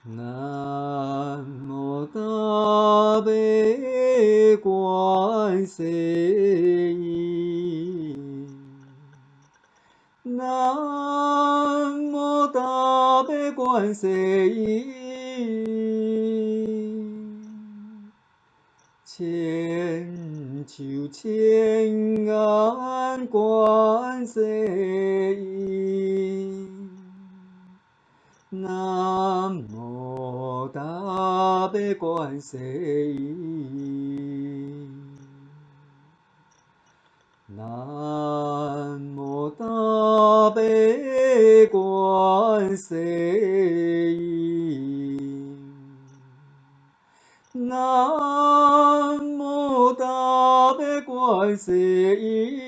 南无大悲观世音，南无大悲观世音，千手千眼观世音。南无大悲观世音，南无大悲观世音，南无大悲观世音。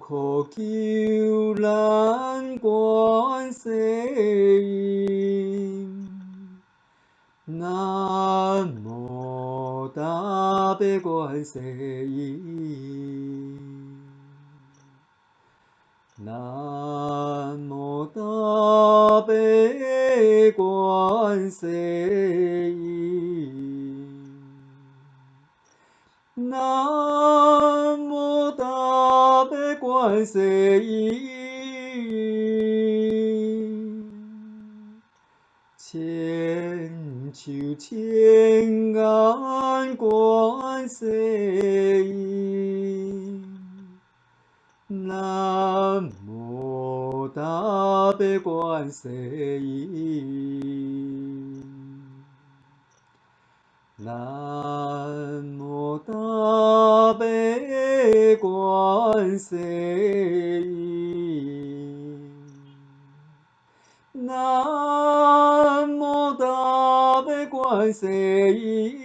呼求难观世音，南无大悲观世音，南无大悲观世音，南无大悲观世音，千手千眼观世音，南无大悲观世音，南无大悲观世音，南无大悲观世音，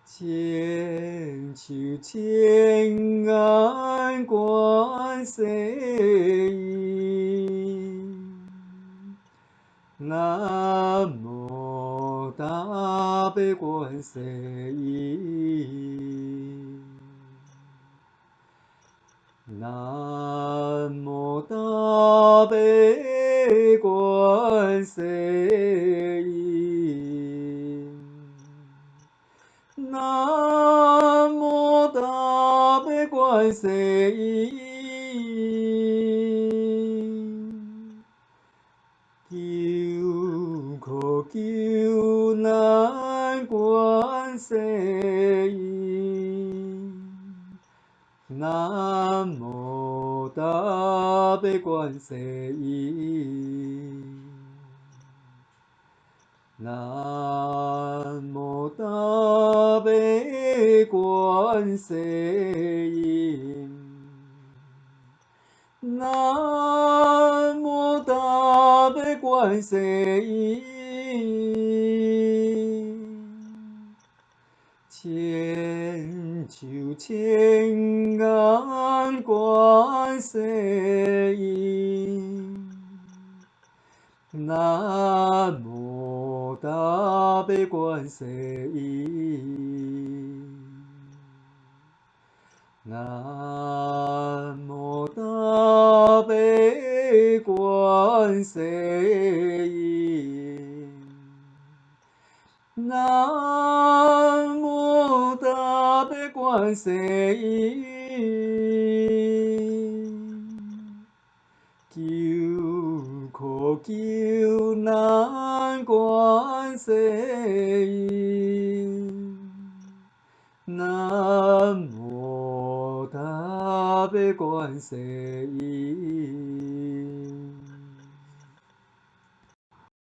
千手千眼观世音，南无大悲观世音，南无大悲观世音，南无大悲观世音，呼求难观世音，南无大悲观世音，南无大悲观世音，南无大悲观世音，千手千眼观世音，南无大悲观世音，南无大悲观世音，南无大悲观世音，呼求难观世音，南无大悲观世音。